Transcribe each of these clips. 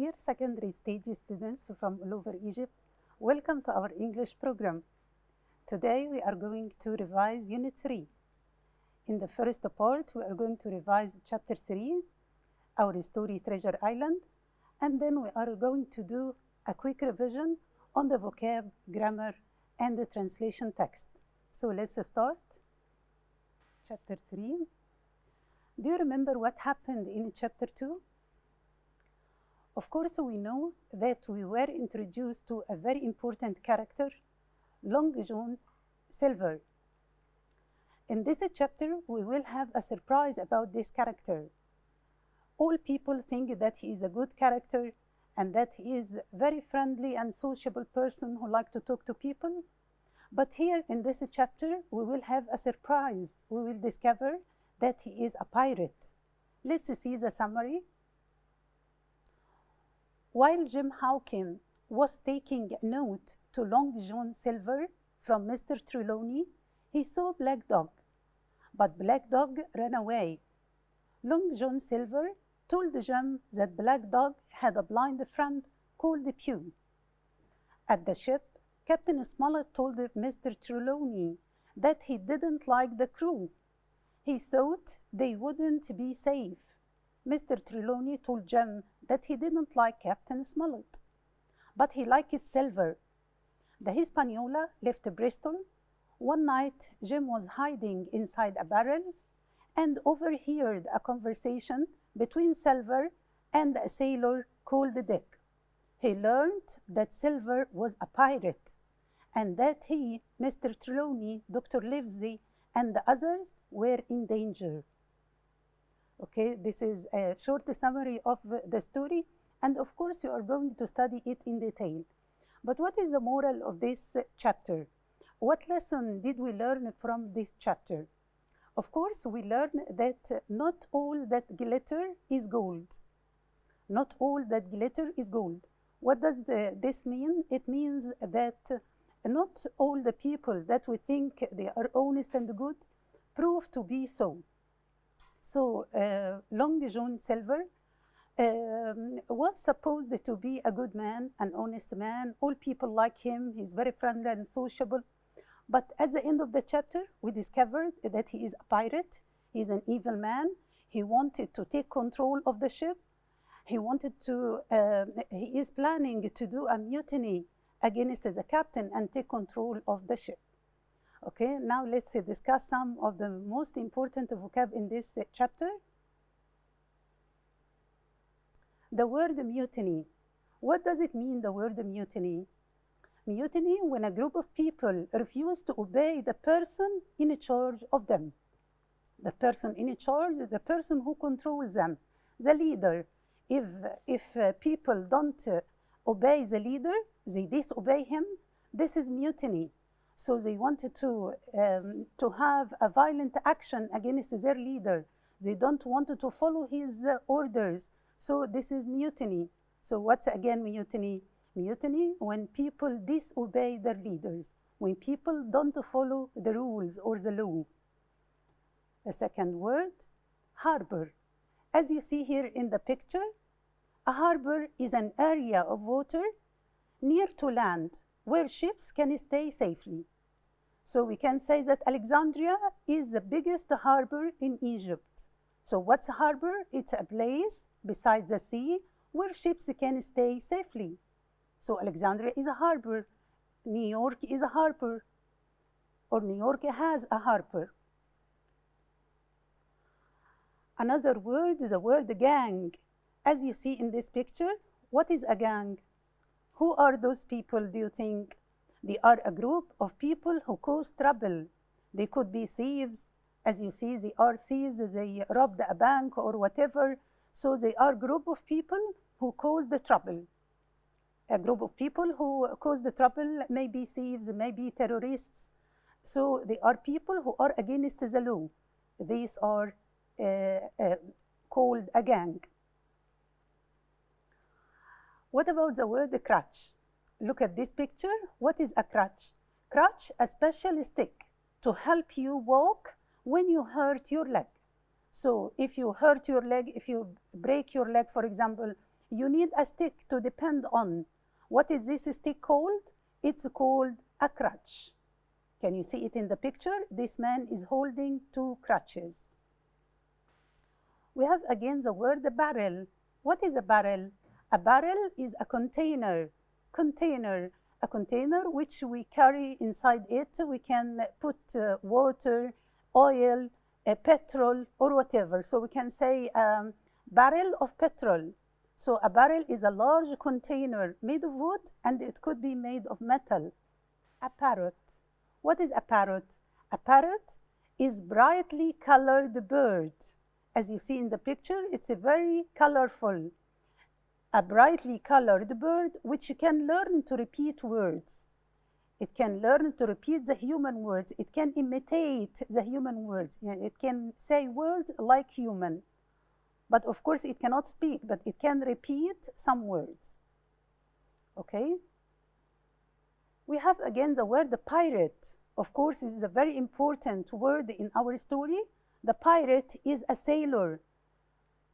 Dear secondary stage students from all over Egypt, welcome to our English program. Today we are going to revise Unit 3. In the first part, we are going to revise Chapter 3, our story Treasure Island, and then we are going to do a quick revision on the vocab, grammar, and the translation text. So let's start. Chapter 3. Do you remember what happened in Chapter 2? Of course, we know that we were introduced to a very important character, Long John Silver. In this chapter, we will have a surprise about this character. All people think that he is a good character and that he is a very friendly and sociable person who likes to talk to people. But here in this chapter, we will have a surprise. We will discover that he is a pirate. Let's see the summary. While Jim Hawkins was taking a note to Long John Silver from Mr. Trelawney, he saw Black Dog, but Black Dog ran away. Long John Silver told Jim that Black Dog had a blind friend called Pew. At the ship, Captain Smollett told Mr. Trelawney that he didn't like the crew. He thought they wouldn't be safe. Mr. Trelawney told Jim that he didn't like Captain Smollett, but he liked Silver. The Hispaniola left Bristol. One night, Jim was hiding inside a barrel and overheard a conversation between Silver and a sailor called Dick. He learned that Silver was a pirate and that he, Mr. Trelawney, Dr. Livesey, and the others were in danger. Okay, this is a short summary of the story, and of course you are going to study it in detail. But what is the moral of this chapter? What lesson did we learn from this chapter? Of course, we learn that not all that glitter is gold. Not all that glitter is gold. What does this mean? It means that not all the people that we think they are honest and good prove to be so. So Long John Silver was supposed to be a good man, an honest man. All people like him. He's very friendly and sociable. But at the end of the chapter, we discovered that he is a pirate. He's an evil man. He wanted to take control of the ship. He is planning to do a mutiny against the captain and take control of the ship. Okay, now let's discuss some of the most important vocab in this chapter. The word mutiny. What does it mean, the word mutiny? Mutiny, when a group of people refuse to obey the person in charge of them. The person in charge, the person who controls them, the leader. If people don't obey the leader, they disobey him, this is mutiny. So they wanted to have a violent action against their leader. They don't want to follow his orders. So this is mutiny. So what's again mutiny? Mutiny when people disobey their leaders, when people don't follow the rules or the law. The second word, harbor. As you see here in the picture, a harbor is an area of water near to land where ships can stay safely. So we can say that Alexandria is the biggest harbor in Egypt. So what's a harbor? It's a place beside the sea where ships can stay safely. So Alexandria is a harbor. New York is a harbor, or New York has a harbor. Another word is the word gang. As you see in this picture, what is a gang? Who are those people, do you think? They are a group of people who cause trouble. They could be thieves. As you see, they are thieves. They robbed a bank or whatever. So they are a group of people who cause the trouble. A group of people who cause the trouble may be thieves, may be terrorists. So they are people who are against the law. These are called a gang. What about the word crutch? Look at this picture. What is a crutch? Crutch, a special stick to help you walk when you hurt your leg. So if you hurt your leg, if you break your leg, for example, you need a stick to depend on. What is this stick called? It's called a crutch. Can you see it in the picture? This man is holding two crutches. We have again the word barrel. What is a barrel? A barrel is a container. A container which we carry inside it. We can put water, oil, petrol, or whatever. So we can say barrel of petrol. So a barrel is a large container made of wood, and it could be made of metal. A parrot. What is a parrot? A parrot is brightly colored bird. As you see in the picture, it's a very colorful. A brightly colored bird which can learn to repeat words. It can learn to repeat the human words. It can imitate the human words. It can say words like human. But of course, it cannot speak, but it can repeat some words. Okay? We have again the word pirate. Of course, this is a very important word in our story. The pirate is a sailor.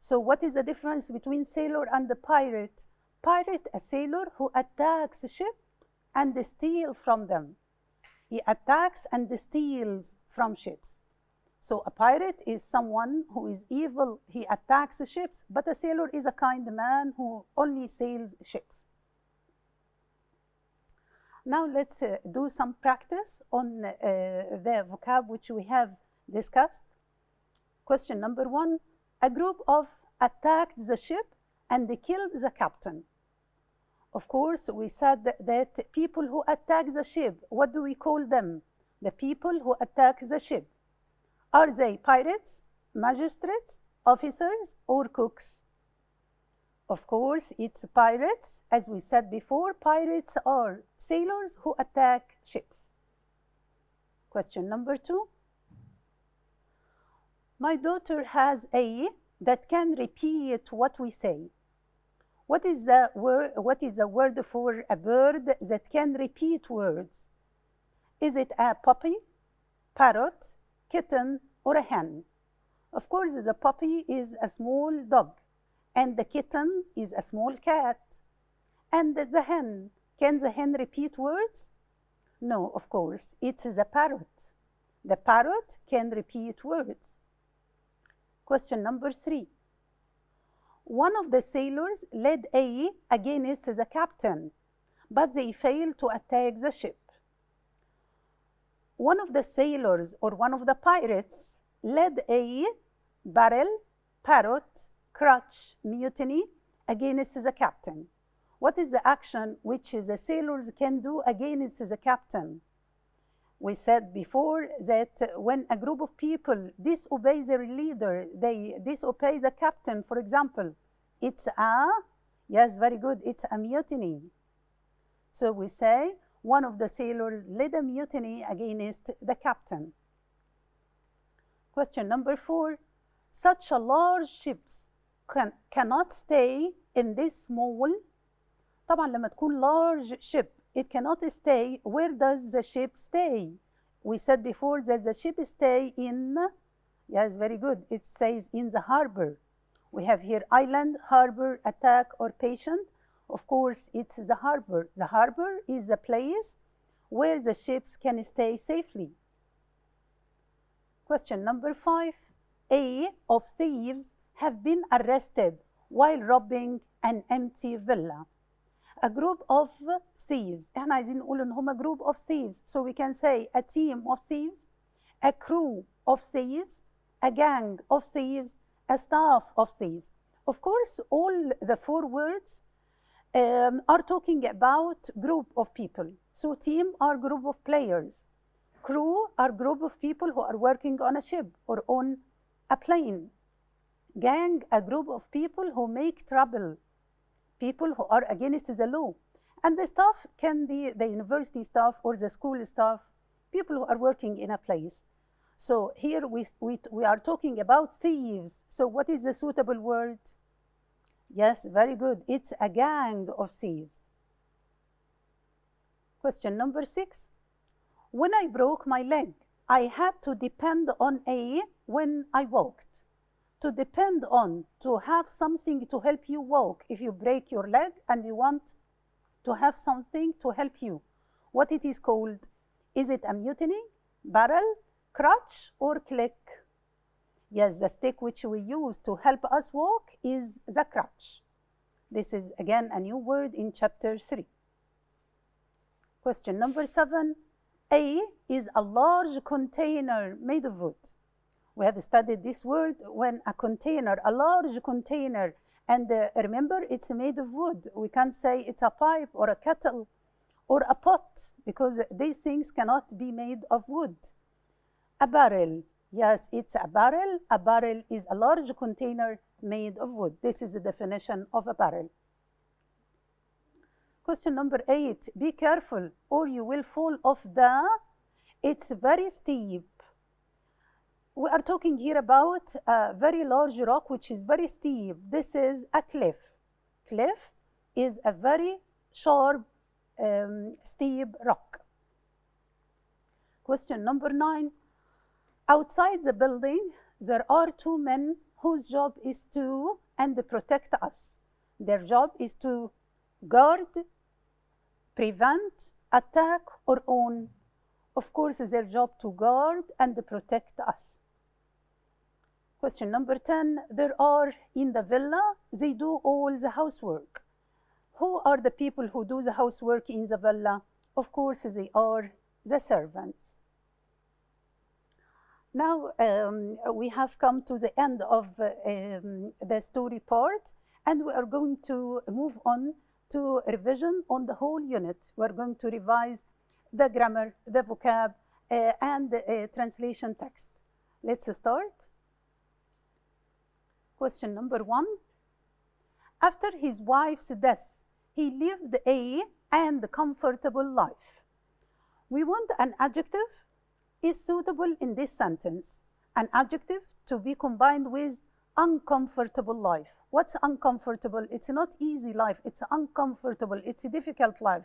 So what is the difference between sailor and the pirate? Pirate, a sailor who attacks a ship and steals from them. He attacks and steals from ships. So a pirate is someone who is evil. He attacks ships, but a sailor is a kind man who only sails ships. Now let's do some practice on the vocab which we have discussed. Question number 1. A group of attacked the ship and they killed the captain. Of course, we said that people who attack the ship, what do we call them? The people who attack the ship. Are they pirates, magistrates, officers, or cooks? Of course, it's pirates. As we said before, pirates are sailors who attack ships. Question number 2. My daughter has a that can repeat what we say. What is the word for a bird that can repeat words? Is it a puppy, parrot, kitten, or a hen? Of course, the puppy is a small dog, and the kitten is a small cat. And the hen, can the hen repeat words? No, of course, it's the parrot. The parrot can repeat words. Question number 3. One of the sailors led against the captain, but they failed to attack the ship. One of the sailors or one of the pirates led a barrel, parrot, crutch, mutiny against the captain. What is the action which the sailors can do against the captain? We said before that when a group of people disobey their leader, they disobey the captain, for example, it's yes, very good, it's a mutiny. So we say one of the sailors led a mutiny against the captain. Question number 4. Such a large ships cannot stay in this small. طبعا لما تكون large ship, it cannot stay. Where does the ship stay? We said before that the ship stay in, yes, very good, it stays in the harbor. We have here island, harbor, attack, or patient. Of course, it's the harbor. The harbor is the place where the ships can stay safely. Question number 5. A of thieves have been arrested while robbing an empty villa. A group of thieves. احنا عايزين نقول ان هما group of thieves. So we can say a team of thieves, a crew of thieves, a gang of thieves, a staff of thieves. Of course, all the 4 words are talking about group of people. So team are group of players. Crew are group of people who are working on a ship or on a plane. Gang, a group of people who make trouble. People who are against the law. And the staff can be the university staff or the school staff, people who are working in a place. So here we are talking about thieves. So what is the suitable word? Yes, very good. It's a gang of thieves. Question number 6. When I broke my leg, I had to depend on when I walked. to depend on, to have something to help you walk. If you break your leg and you want to have something to help you, what it is called? Is it a mutiny, barrel, crutch, or click? Yes, the stick which we use to help us walk is the crutch. This is again a new word in chapter 3. Question number 7. A is a large container made of wood. We have studied this word when a container, a large container, and remember it's made of wood. We can't say it's a pipe or a kettle or a pot because these things cannot be made of wood. A barrel. Yes, it's a barrel. A barrel is a large container made of wood. This is the definition of a barrel. Question number 8. Be careful or you will fall off the. It's very steep. We are talking here about a very large rock which is very steep. This is a cliff. Cliff is a very sharp, steep rock. Question number 9. Outside the building, there are 2 men whose job is to protect us. Their job is to guard, prevent, attack, or own. Of course, it's their job to guard and protect us. Question number 10. There are in the villa, they do all the housework. Who are the people who do the housework in the villa? Of course, they are the servants. Now, we have come to the end of the story part, and we are going to move on to revision on the whole unit. We are going to revise the grammar, the vocab, and the translation text. Let's start. Question number 1. After his wife's death, he lived a comfortable life. We want an adjective is suitable in this sentence. An adjective to be combined with uncomfortable life. What's uncomfortable? It's not easy life, it's uncomfortable, it's a difficult life.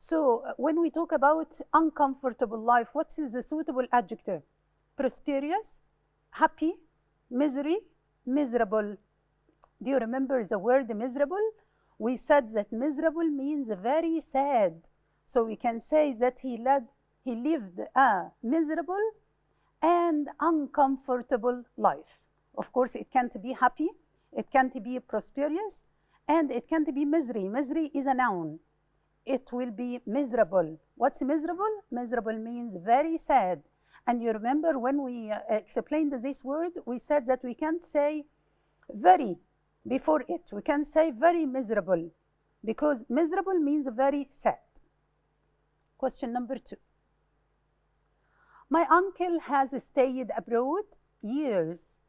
So when we talk about uncomfortable life, what is the suitable adjective? Prosperous, happy, misery, miserable. Do you remember the word miserable? We said that miserable means very sad. So we can say that he lived a miserable and uncomfortable life. Of course, it can't be happy, it can't be prosperous, and it can't be misery. Misery is a noun. It will be miserable. What's miserable? Miserable means very sad. And you remember when we explained this word, we said that we can't say very before it. We can say very miserable because miserable means very sad. Question number 2. My uncle has stayed abroad years.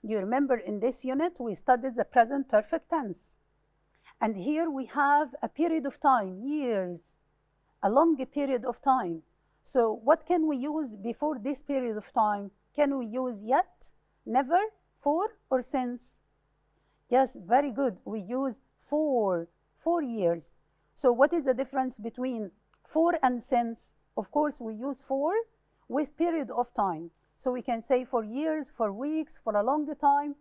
Do you remember in this unit we studied the present perfect tense? And here we have a period of time, years, a long period of time. So what can we use before this period of time? Can we use yet, never, for, or since? Yes, very good. We use for 4 years. So what is the difference between for and since? Of course, we use for with period of time. So we can say for years, for weeks, for a long time,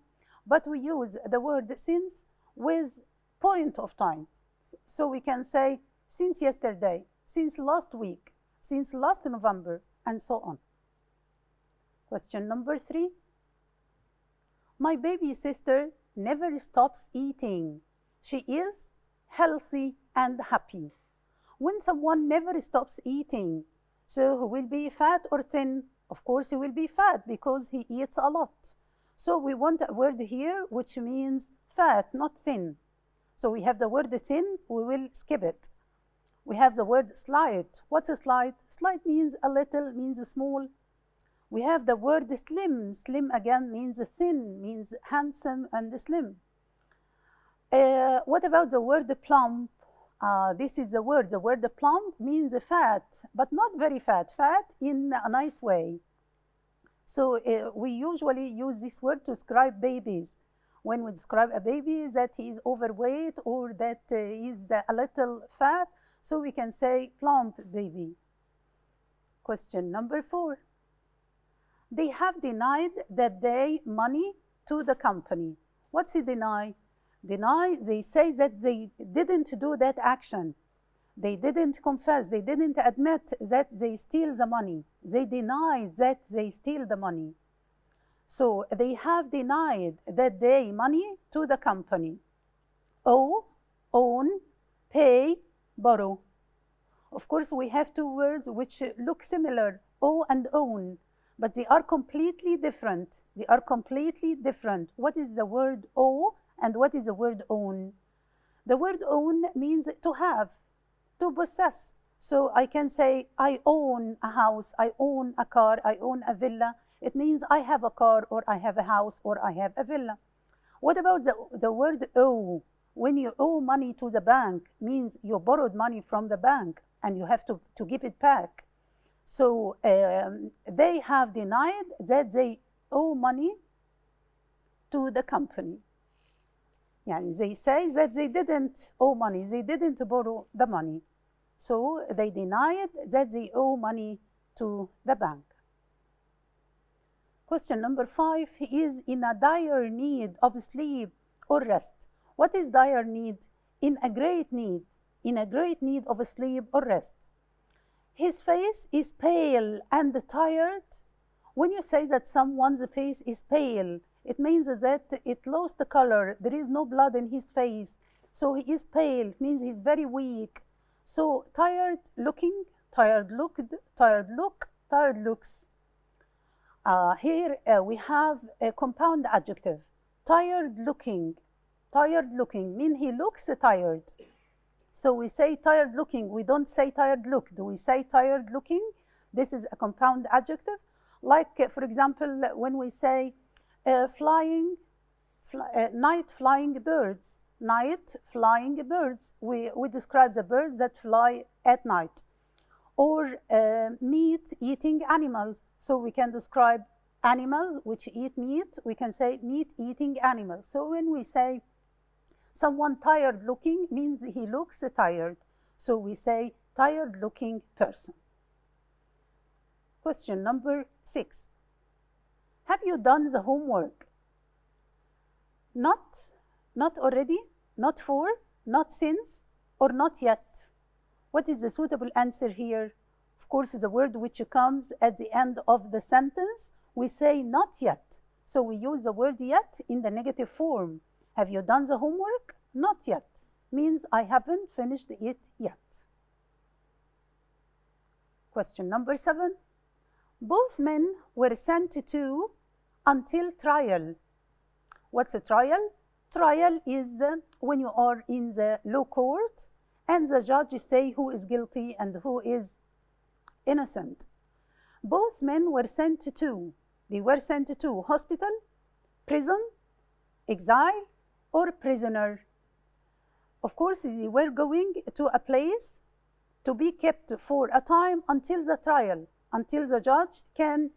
but we use the word since with point of time. So we can say since yesterday, since last week, since last November, and so on. Question number 3. My baby sister never stops eating. She is healthy and happy. When someone never stops eating, so he will be fat or thin? Of course, he will be fat because he eats a lot. So we want a word here which means fat, not thin. So we have the word thin, we will skip it. We have the word slight. What's a slight? Slight means a little, means small. We have the word slim. Slim again means thin, means handsome and slim. What about the word plump? This is the word. The word plump means fat, but not very fat. Fat in a nice way. So we usually use this word to describe babies. When we describe a baby that he is overweight or that he is a little fat, so we can say plump baby. Question number 4. They have denied that they money to the company. What's he deny? Deny, they say that they didn't do that action. They didn't confess, they didn't admit that they steal the money. They denied that they steal the money. So they have denied that they money to the company. Owe, own, pay, borrow. Of course, we have two words which look similar, owe and own, but they are completely different. They are completely different. What is the word owe and what is the word own? The word own means to have, to possess. So I can say, I own a house, I own a car, I own a villa. It means I have a car, or I have a house, or I have a villa. What about the word owe? When you owe money to the bank, means you borrowed money from the bank and you have to give it back. So they have denied that they owe money to the company. Yani they say that they didn't owe money, they didn't borrow the money. So they denied that they owe money to the bank. Question number 5, he is in a dire need of sleep or rest. What is dire need? In a great need of sleep or rest. His face is pale and tired. When you say that someone's face is pale, it means that it lost the color. There is no blood in his face. So he is pale, it means he's very weak. So tired looking, tired looked, tired look, tired looks. Here we have a compound adjective. Tired looking mean he looks tired. So we say tired looking, we don't say tired looked. We say tired looking. This is a compound adjective. Like for example, when we say night flying birds. Night flying birds. We describe the birds that fly at night. Or meat eating animals. So we can describe animals which eat meat. We can say meat eating animals. So when we say someone tired looking, means he looks tired. So we say tired looking person. Question number 6. Have you done the homework? Not already, not for, not since, or not yet. What is the suitable answer here? Of course, the word which comes at the end of the sentence, we say not yet. So we use the word yet in the negative form. Have you done the homework? Not yet. Means I haven't finished it yet. Question number 7. Both men were sent to until trial. What's a trial? Trial is when you are in the law court and the judge say who is guilty and who is innocent. Both men were sent to. They were sent to hospital, prison, exile, or prisoner. Of course, they were going to a place to be kept for a time until the trial, until the judge can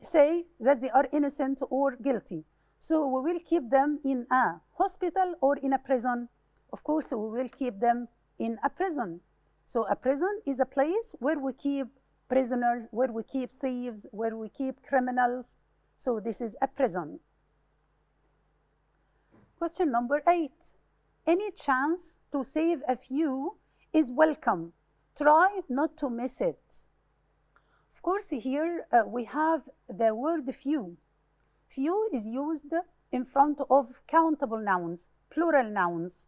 say that they are innocent or guilty. So we will keep them in a hospital or in a prison. Of course, we will keep them in a prison. So a prison is a place where we keep prisoners, where we keep thieves, where we keep criminals. So this is a prison. Question number 8. Any chance to save a few is welcome. Try not to miss it. Of course, here we have the word few. Few is used in front of countable nouns, plural nouns.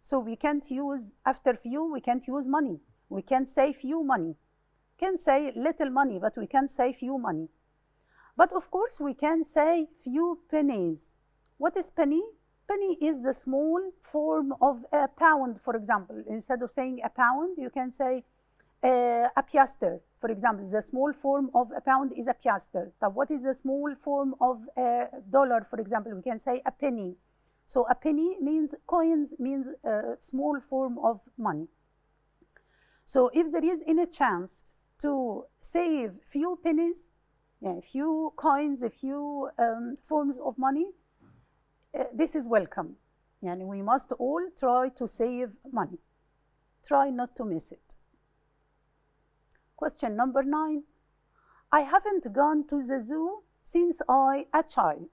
So we can't use, after few, we can't use money. We can't say few money. We can say little money, but we can't say few money. But of course, we can say few pennies. What is penny? Penny is the small form of a pound, for example. Instead of saying a pound, you can say a piaster. For example, the small form of a pound is a piaster. So what is the small form of a dollar, for example? We can say a penny. So a penny means coins, means a small form of money. So if there is any chance to save few pennies, few coins, a few forms of money, this is welcome. And we must all try to save money. Try not to miss it. Question number 9. I haven't gone to the zoo since I was a child.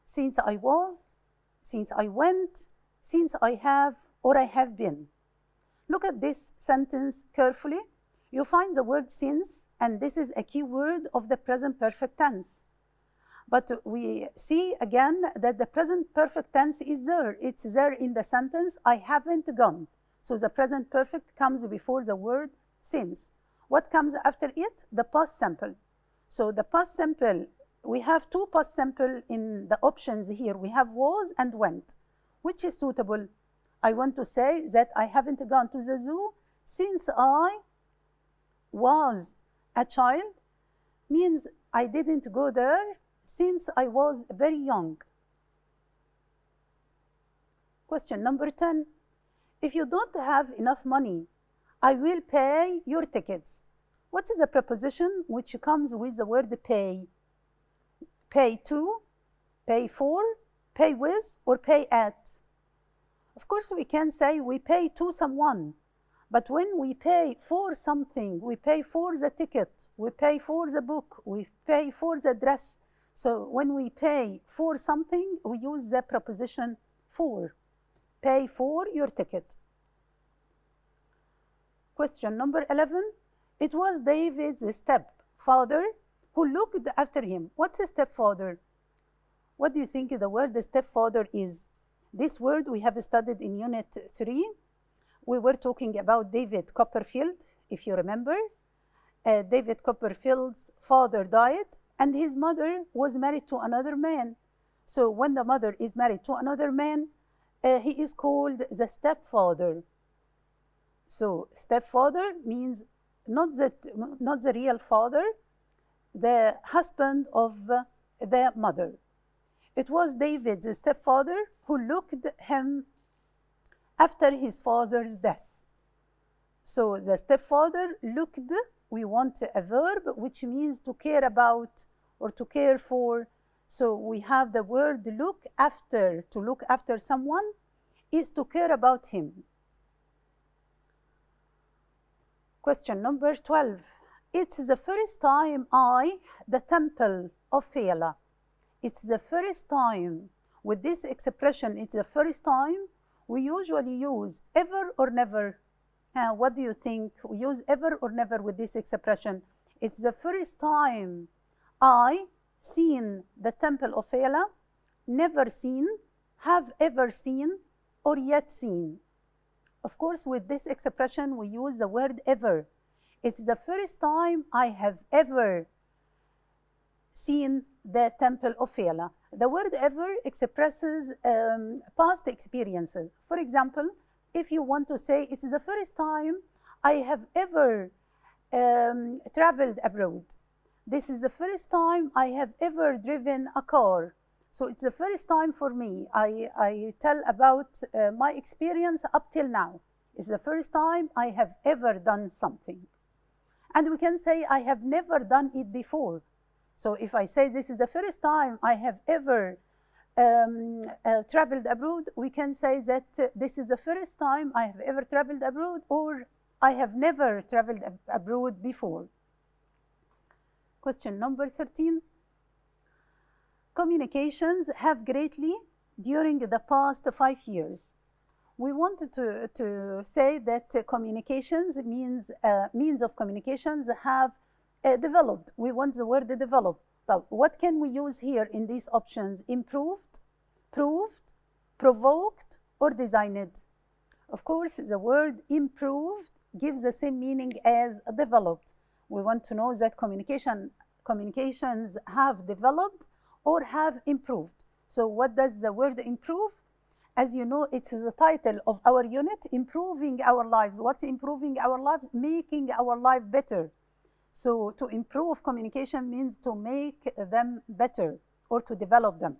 since I was, since I went, since I have, or I have been. Look at this sentence carefully. You find the word since, and this is a key word of the present perfect tense. But we see again that the present perfect tense is there. It's there in the sentence, I haven't gone. So the present perfect comes before the word since. What comes after it? The past simple. So the past simple, we have two past simple in the options here. We have was and went. Which is suitable? I want to say that I haven't gone to the zoo since I was a child, means I didn't go there since I was very young. Question number 10. If you don't have enough money, I will pay your tickets. What is a preposition which comes with the word pay? Pay to, pay for, pay with, or pay at? Of course, we can say we pay to someone. But when we pay for something, we pay for the ticket, we pay for the book, we pay for the dress. So when we pay for something, we use the preposition for. Pay for your ticket. Question number 11. It was David's stepfather who looked after him. What's a stepfather? What do you think the word stepfather is? This word we have studied in Unit 3. We were talking about David Copperfield, if you remember. David Copperfield's father died, and his mother was married to another man. So when the mother is married to another man, he is called the stepfather. So stepfather means not the real father, the husband of the mother. It was David's stepfather who looked him after his father's death. So the stepfather looked, we want a verb which means to care about or to care for. So we have the word look after. To look after someone is to care about him. Question number 12. It's the first time the temple of Fela. It's the first time. With this expression, it's the first time, we usually use ever or never. What do you think? We use ever or never with this expression. It's the first time I seen the temple of Fela, never seen, have ever seen, or yet seen. Of course, with this expression, we use the word ever. It's the first time I have ever seen the temple of Fela. The word ever expresses past experiences. For example, if you want to say it's the first time I have ever traveled abroad. This is the first time I have ever driven a car. So it's the first time for me. I tell about my experience up till now. It's the first time I have ever done something. And we can say I have never done it before. So if I say this is the first time I have ever traveled abroad, we can say that this is the first time I have ever traveled abroad, or I have never traveled abroad before. Question number 13. Communications have greatly during the past 5 years. We wanted to say that communications means of communications have developed. We want the word developed. So what can we use here in these options? Improved, proved, provoked, or designed? Of course, the word improved gives the same meaning as developed. We want to know that communications have developed or have improved. So what does the word improve? As you know, it's the title of our unit, Improving Our Lives. What's improving our lives? Making our life better. So to improve communication means to make them better or to develop them.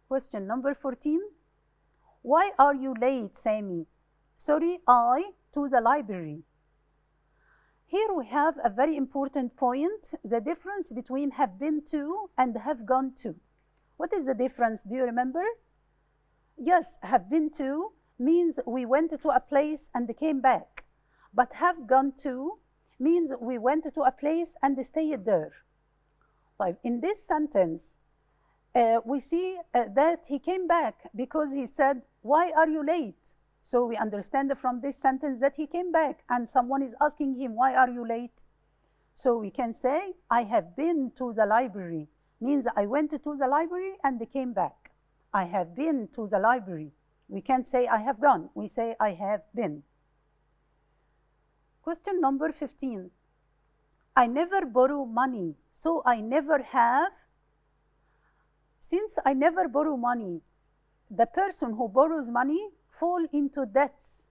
Question number 14. Why are you late, Sammy? Sorry, to the library. Here we have a very important point, the difference between have been to and have gone to. What is the difference? Do you remember? Yes, have been to means we went to a place and came back. But have gone to means we went to a place and stayed there. Like in this sentence, we see that he came back because he said, "Why are you late?" So we understand from this sentence that he came back and someone is asking him, "Why are you late?" So we can say, "I have been to the library," means I went to the library and came back. I have been to the library. We can't say I have gone, we say I have been. Question number 15. I never borrow money, so I never have. Since I never borrow money, the person who borrows money fall into debts.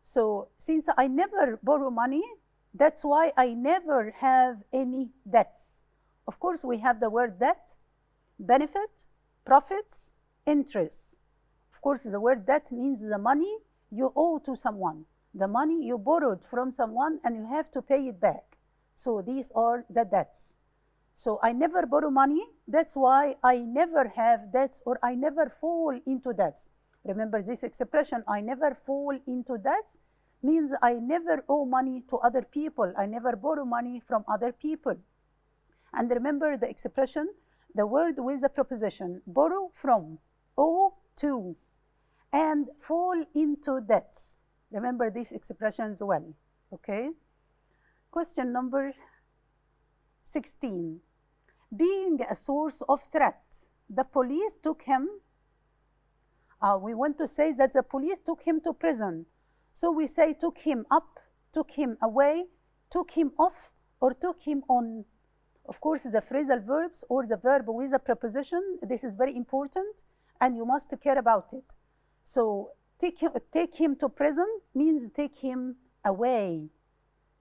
So since I never borrow money, that's why I never have any debts. Of course, we have the word debt, benefit, profits, interest. Of course, the word debt means the money you owe to someone, the money you borrowed from someone and you have to pay it back. So these are the debts. So I never borrow money, that's why I never have debts or I never fall into debts. Remember this expression, I never fall into debts, means I never owe money to other people. I never borrow money from other people. And remember the expression, the word with the preposition, borrow from, owe to, and fall into debts. Remember these expressions well, okay? Question number 16. Being a source of threat, the police took him. We want to say that the police took him to prison. So we say took him up, took him away, took him off, or took him on. Of course, the phrasal verbs or the verb with a preposition, this is very important and you must care about it. So take him to prison means take him away,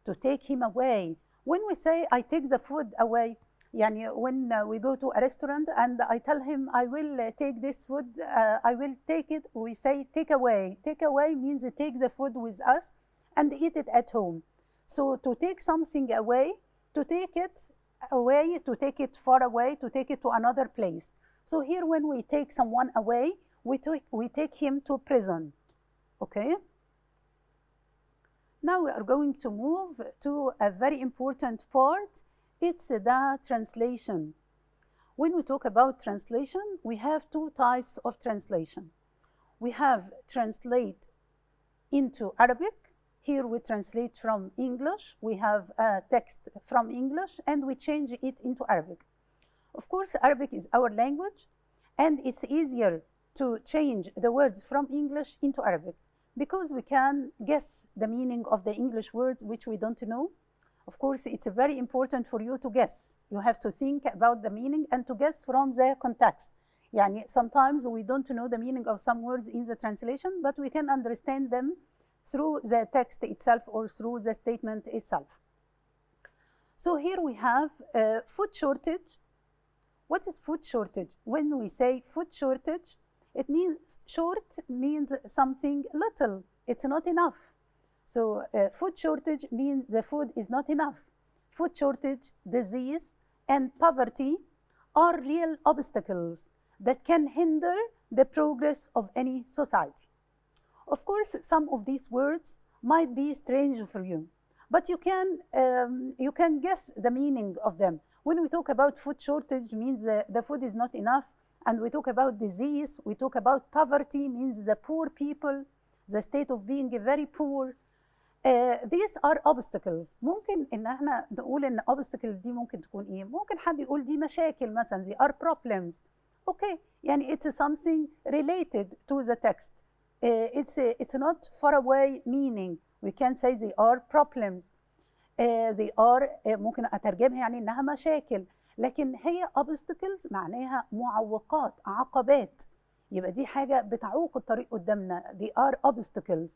to take him away. When we say I take the food away, يعني when we go to a restaurant and I tell him I will take this food, I will take it, we say take away. Take away means take the food with us and eat it at home. So to take something away, to take it away, to take it far away, to take it to another place. So here when we take someone away, we take him to prison, okay? Now we are going to move to a very important part. It's the translation. When we talk about translation, we have two types of translation. We have translate into Arabic. Here we translate from English. We have a text from English and we change it into Arabic. Of course, Arabic is our language and it's easier to change the words from English into Arabic because we can guess the meaning of the English words which we don't know. Of course, it's very important for you to guess. You have to think about the meaning and to guess from the context. Yani sometimes we don't know the meaning of some words in the translation, but we can understand them through the text itself or through the statement itself. So here we have food shortage. What is food shortage? When we say food shortage, it means short means something little. It's not enough. So food shortage means the food is not enough. Food shortage, disease, and poverty are real obstacles that can hinder the progress of any society. Of course, some of these words might be strange for you, but you can guess the meaning of them. When we talk about food shortage, means the food is not enough, and we talk about disease, we talk about poverty, means the poor people, the state of being very poor. These are obstacles. ممكن ان احنا نقول ان obstacles دي ممكن تكون ايه؟ ممكن حد يقول دي مشاكل مثلا, they are problems. Okay, يعني it's something related to the text. It's not far away meaning. We can say they are problems. They are ممكن اترجمها يعني انها مشاكل. لكن هي obstacles معناها معوقات, عقبات. يبقى دي حاجة بتعوق الطريق قدامنا. They are obstacles.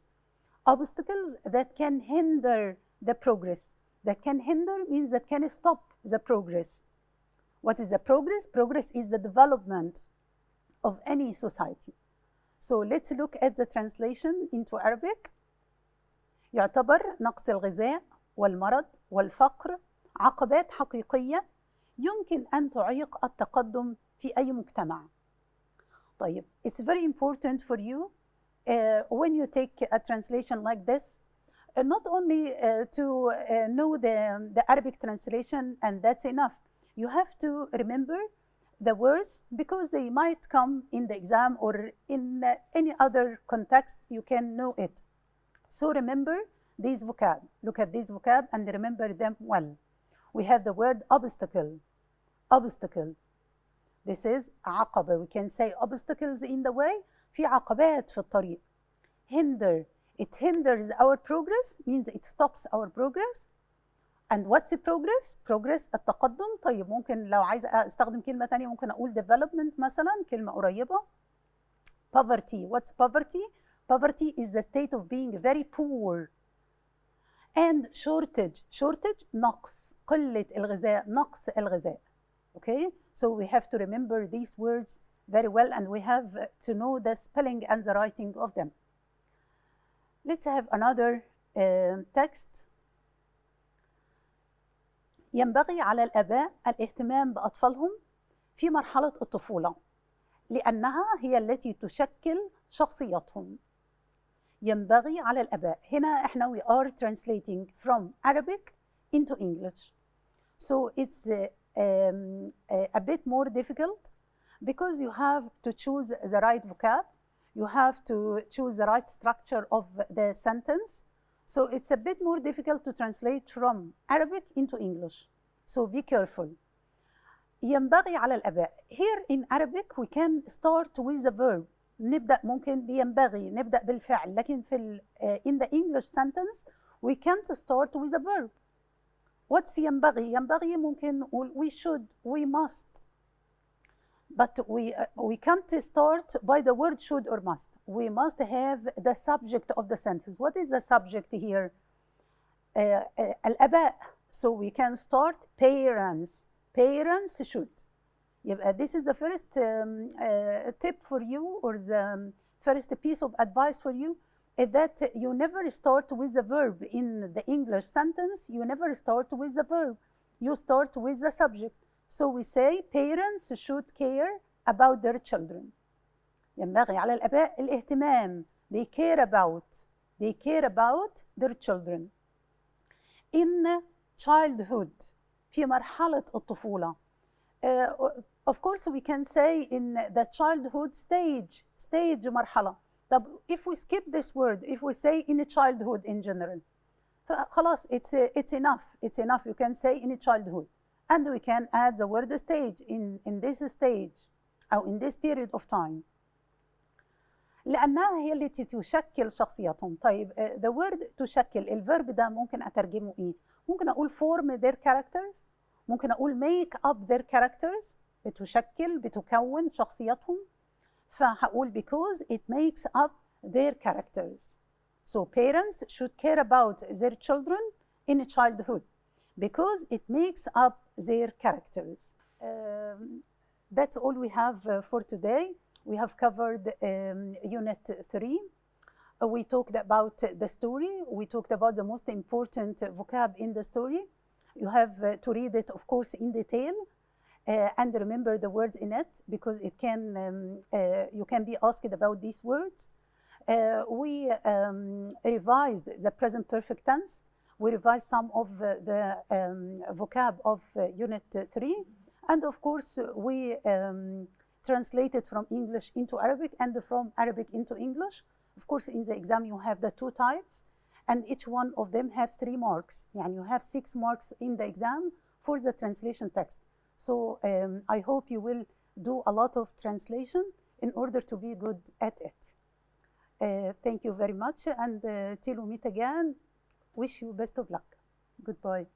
Obstacles that can hinder the progress. That can hinder means that can stop the progress. What is the progress? Progress is the development of any society. So let's look at the translation into Arabic. يعتبر نقص الغذاء والمرض والفقر عقبات حقيقية يمكن أن تعيق التقدم في أي مجتمع. طيب, it's very important for you when you take a translation like this, not only to know the Arabic translation and that's enough. You have to remember the words because they might come in the exam or in any other context you can know it. So remember these vocab. Look at these vocab and remember them well. We have the word obstacle. Obstacle. This is عقبة. We can say obstacles in the way. في عقبات في الطريق. Hinder. It hinders our progress, means it stops our progress. And what's the progress? Progress التقدم. طيب ممكن لو عايزة استخدم كلمة تانية ممكن أقول development مثلا، كلمة قريبة. Poverty. What's poverty? Poverty is the state of being very poor. And shortage. Shortage نقص، قلة الغذاء، نقص الغذاء. Okay? So we have to remember these words very well and we have to know the spelling and the writing of them. Let's have another text. ينبغي على الآباء الاهتمام بأطفالهم في مرحلة الطفولة لأنها هي التي تشكل شخصيتهم. ينبغي على الآباء. هنا احنا we are translating from Arabic into English. So it's a bit more difficult because you have to choose the right vocab. You have to choose the right structure of the sentence. So it's a bit more difficult to translate from Arabic into English. So be careful. ينبغي على الآباء. Here in Arabic we can start with the verb. نبدأ ممكن بينبغي نبدأ بالفعل، لكن في in the English sentence we can't start with a verb. What's ينبغي؟ ينبغي ممكن نقول we should, we must. But we can't start by the word should or must. We must have the subject of the sentence. What is the subject here? الآباء. So we can start parents. Parents should. This is the first tip for you, or the first piece of advice for you, is that you never start with the verb in the English sentence. You never start with the verb. You start with the subject. So we say parents should care about their children. ينبغي على الآباء الاهتمام. They care about their children. In childhood, في مرحلة الطفولة. Of course we can say in the childhood stage مرحلة. طب if we skip this word, if we say in childhood in general, خلاص it's enough. You can say in childhood. And we can add the word stage in this stage أو in this period of time. لأنها هي التي تشكل شخصيتهم. طيب the word تشكل، الverb ده ممكن أترجمه إيه؟ ممكن أقول form their characters، ممكن أقول make up their characters، بتكون شخصيتهم. فهقول because it makes up their characters. So parents should care about their children in childhood because it makes up their characters. That's all we have for today. We have covered Unit 3. We talked about the story. We talked about the most important vocab in the story. You have to read it, of course, in detail and remember the words in it because it can you can be asked about these words. We revised the present perfect tense. We revised some of the vocab of Unit 3. And of course, we translated from English into Arabic and from Arabic into English. Of course, in the exam, you have the 2 types, and each one of them has 3 marks. And you have 6 marks in the exam for the translation text. So I hope you will do a lot of translation in order to be good at it. Thank you very much, and till we meet again, wish you best of luck. Goodbye.